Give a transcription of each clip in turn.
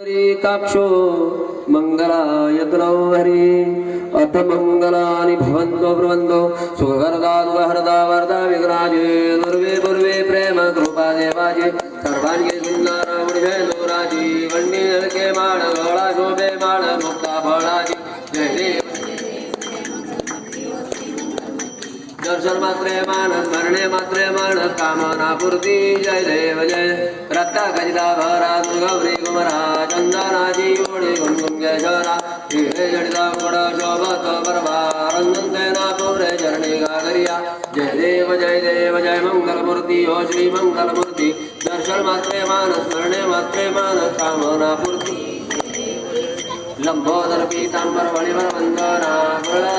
काक्षो मंगलायतनो हरि अथ मंगलानि भवन्तो ब्रुवन्तो सुखकरदा दुःखहरदा वरदा विघ्नाजे दुर्वे पूर्वे प्रेम कृपा देवाजे सर्वांगे सुंदर मुनिजय दोराजी वंडी नरके माळ गळा शोभे माळ मुक्ता फळाजी जय देव दर्शन मात्रे मान स्मरणे मात्रे मान कामना पूर्ती जय देव जय रक्ता खजिता भरा गौरी कुमरा चंदनाची ओढी गुणगुण केशरा हिरे जडिता गुण शोभत परवा रंजन ना पुरे चरणी गागरिया जय देव जय मंगलमूर्ती हो श्री मंगलमूर्ती दर्शन मात्रे मान स्मरणे मात्रे मान कामना पूर्ती लंबोदर पीतांबर वळीवर वंदना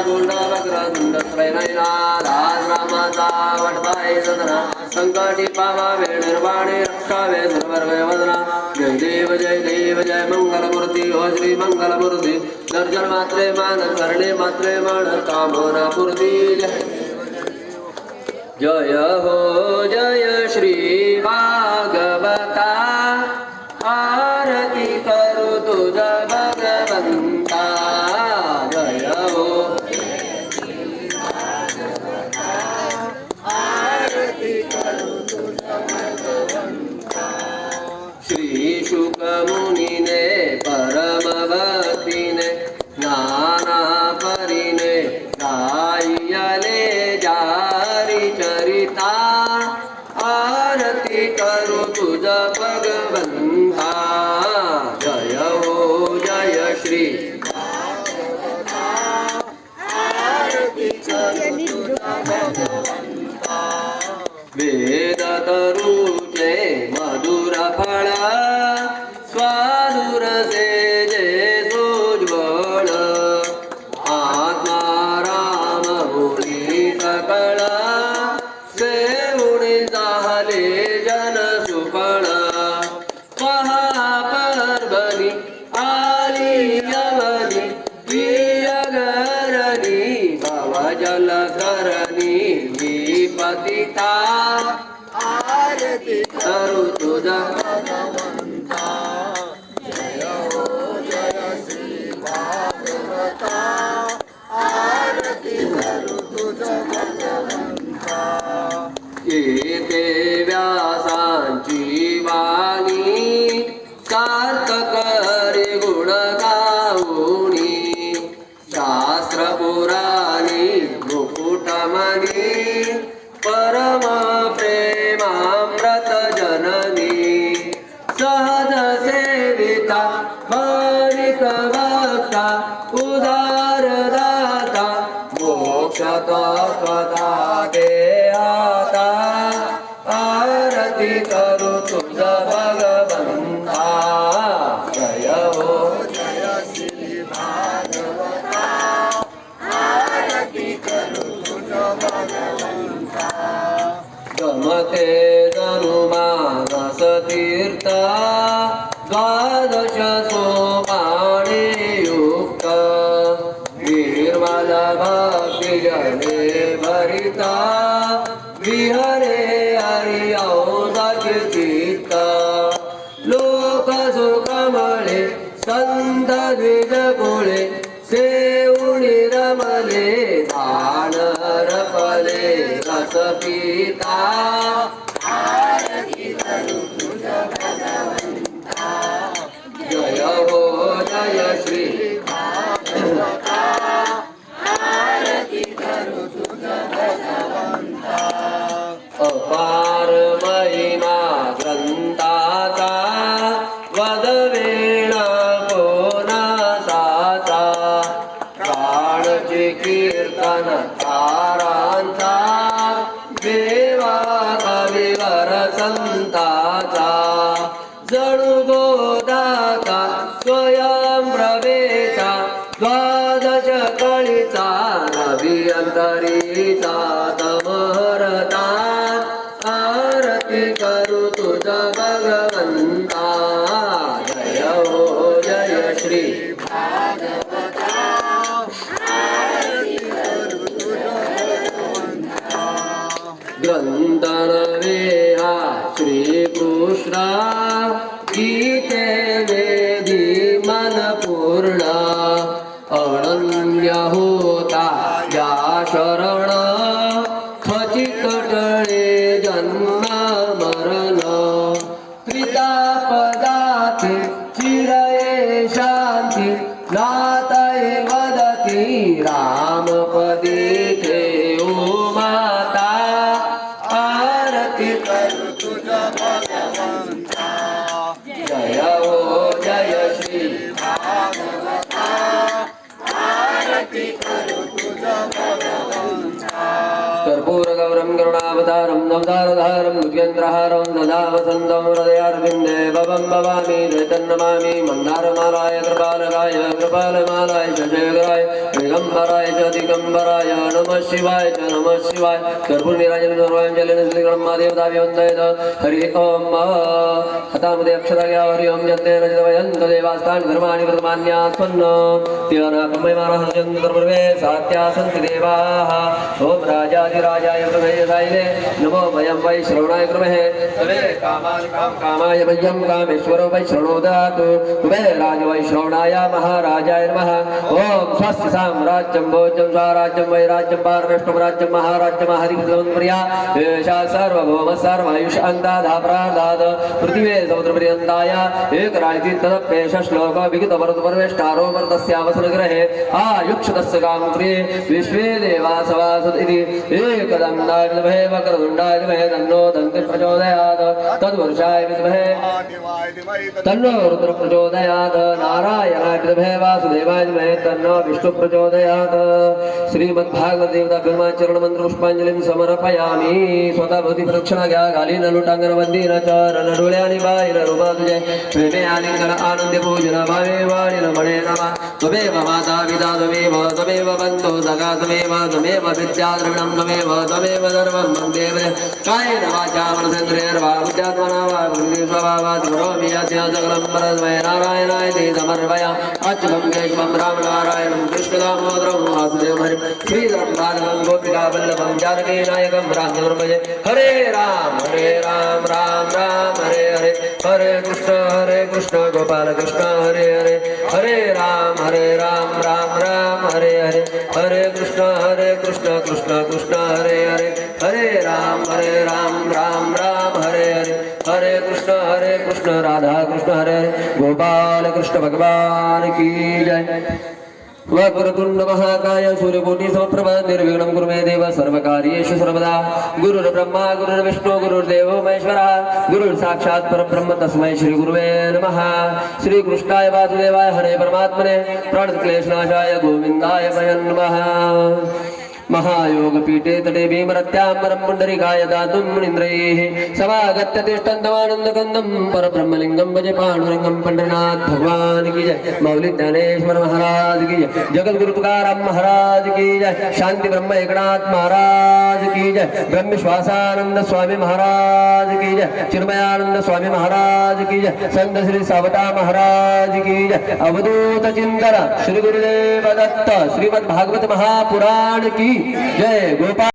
गुंड वक्र गुंड त्रैनयना दास रामाचा वटपाय सदना संकटी पावावे निर्वाणे रक्षावे दुर्वर्ग वदना जय देव जय मंगलमूर्ती हो श्री मंगलमूर्ती दर्शन मात्रे मान करणे मात्रे मान कामना पूर्ती जय हो जय श्री भागवता आरती करू तुझा भगवंता जय हो आरती करू तुझा भगवंता श्री शुक मुनीने परम भक्तीने नाना परीने गायले जारी चरिता आरती करू तुझा भगवंता जय हो जय श्री आरती करू तुझा भगवंता वेद तरुचे मधुर फळ स्वादुर से जे सोज्वळ आत्मा राम मुनी सकळ सेवुणी झाले जन सुफळ महापर्वणी आली यवनी प्रियगरणी भवजल करणी विपतिता आरती करू तुझा भगवंता जय हो जय श्री भागवता आरती करू तुझा भगवंता येते व्यासांची वाणी सार्थक रे गुण गाऊनी शास्त्र पुराणी मुकुटमणी परम प्रेमामृत जननी सहज सेविता भाविक भक्ता उदार दाता मोक्ष तत्वता देहाता आरती करू तुझा भगवंता जय हो जय श्री भागवता आरती करू तुझा भगवंता गमते धनुमानस तीर्थ द्वादश सोपाने युक्त निर्मल भक्ति जले भरिता विहरे हरि औदाग्य चित्त लोक सुखमळे संत द्विज कुळे सेवुणी रमले दान रपले रस पिता आरती करू तुझा भगवंता जय हो जय श्री भागवता आरती करू तुझा भगवंता अपार महिमा ग्रंथाचा वदवेणा कोणासाचा प्राणचे कीर्तन तारांचा देवा कविवर संताचा जणू गोदाता स्वयं प्रवेशा द्वादश कळीचा रवी अंतरीचा तमहरता आरती करू तुझा भगवंता जय हो जय श्री भागवता आरती करू तुझा भगवंता ग्रंथन वेहा श्री कृष्णा गीते वेदी पूर्ण अनन्य होता या शरण खचित टळे जन्म मरण पिता पदाते चिरये शांती नातये वदती रामपदी ते ओ माता आरती करू तुझा भगवंता जय हो जय श्री भागवता आरती करू तुझा भगवंता कर्पूरगौरं करुणावतारं नवदारधारं भुजगेन्द्रहारं सदा वसन्तं हृदयारविन्दे भवं भवामि चैतन्यमामि मन्दारमालाय कृपालमालाय शशेखराय दिगम्बराय च दिगम्बराय नमः शिवाय च नमः शिवाय कर्पूरनीराजनं सर्वाञ्जलिं श्रीगणं महादेवताभ्यो वन्दयेत् हरिः ॐ हतामदे अक्षराया हरि ओं जन्तेन चिदवयन्त देवास्तानि धर्माणि प्रथमान्यास्मन् तेनाकमयमानहरचन्द्रपूर्वे सात्या सन्ति देवाः ॐ राजाधिराजाय प्रभयसायिने नमो वयं वै श्रवणाय कृमहे तवे कामाय वयं कामेश्वरो वै श्रवणो ददातु तवे राज वै श्रवणाय महाराजाय नमः ॐ स्वस्य साम्राज्यं भोज्यं स्वराज्यं वैराज्यं पारमेष्टं राज्यं महाराज्यं हरिभद्रमन्प्रिया एषा सार्वभौम सर्वायुष अन्ताधा प्रार्धात् पृथिवे समुद्रपर्यन्ताय एकराणिति तदप्येष श्लोक विगतवरदपरमेष्टारो वरदस्यावसरग्रहे आयुक्षतस्य कामप्रिये विश्वे देवा सवासत इति एकदन्ताय विद्महे वक्रतुण्डाय धीमहि तन्नो दन्ति प्रचोदयात् तद्वर्षाय विद्महे तन्नो रुद्र प्रचोदयात् नारायणाय विद्महे वासुदेवाय धीमहि तन्नो विष्णु प्रचोदयात् श्रीमद्भागवत देवताभ्यर्माचरण मंत्र पुष्पांजलिं समर्पयामि स्वतः भवती प्रदक्षिणा घ्या घालीन लुटांगण वंदीन चरण डोळ्यानी बाहिर रूपा तुझे प्रेमे आलिंगन आनंदे पूजन भावे वाणीन मणे नमः त्वमेव माता पिता त्वमेव बन्धो सखा त्वमेव विद्या द्रविणं त्वमेव सर्वं वन्दे कायेन वाचा मनसेन्द्रियैर्वा बुद्ध्यात्मना वा बुद्धि स्वभावात् करोमि यस्य सकलं परस्मै नारायणाय ते समर्पयामि अच्युतं केशवं रामनारायणं कृष्णदामोदरं वासुदेवं हरिं श्रीधरं माधवं गोपिकावल्लभं जानकीनायकं रामचन्द्रं हरे राम राम राम हरे हरे हरे कृष्ण गोपाल कृष्ण हरे हरे हरे राम राम हरे हरे हरे कृष्ण कृष्ण कृष्ण हरे हरे हरे राम राम हरे हरे हरे कृष्ण राधा कृष्ण हरे हरे गोपाल कृष्ण भगवान की जय वक्रतुंड महाकाय सूर्यकोटि समप्रभ निर्विघ्नं कुरु मे देव सर्वकार्येषु सर्वदा गुरुर्ब्रह्मा गुरुर्विष्णु गुरुर्देवो महेश्वरः गुरुर्साक्षात् परब्रह्म तस्मै श्री गुरुवे नमः श्री कृष्णाय वासुदेवाय हरे परमात्मने प्रणतक्लेशनाशाय गोविन्दाय वयं नमः महायोग पीठे तटे भीमरत्याम्बरं पुण्डरीकाय दातुं मुनीन्द्रैः समागत्य तिष्ठन्तमानन्दकन्दं परब्रह्मलिङ्गं भजे पाण्डुरङ्गं पंढरीनाथ भगवान की जय मौली ज्ञानेश्वर महाराज की जय जगद्गुरु तुकाराम महाराज की जय शांति ब्रह्म एकनाथ महाराज की जय ब्रह्मश्वासानंद स्वामी महाराज की जय चिन्मयानंद स्वामी महाराज की जय संत श्री सावता महाराज की जय अवधूत चिंतन श्री गुरुदेव दत्त श्रीमद् भागवत महापुराण की जय गोपाल।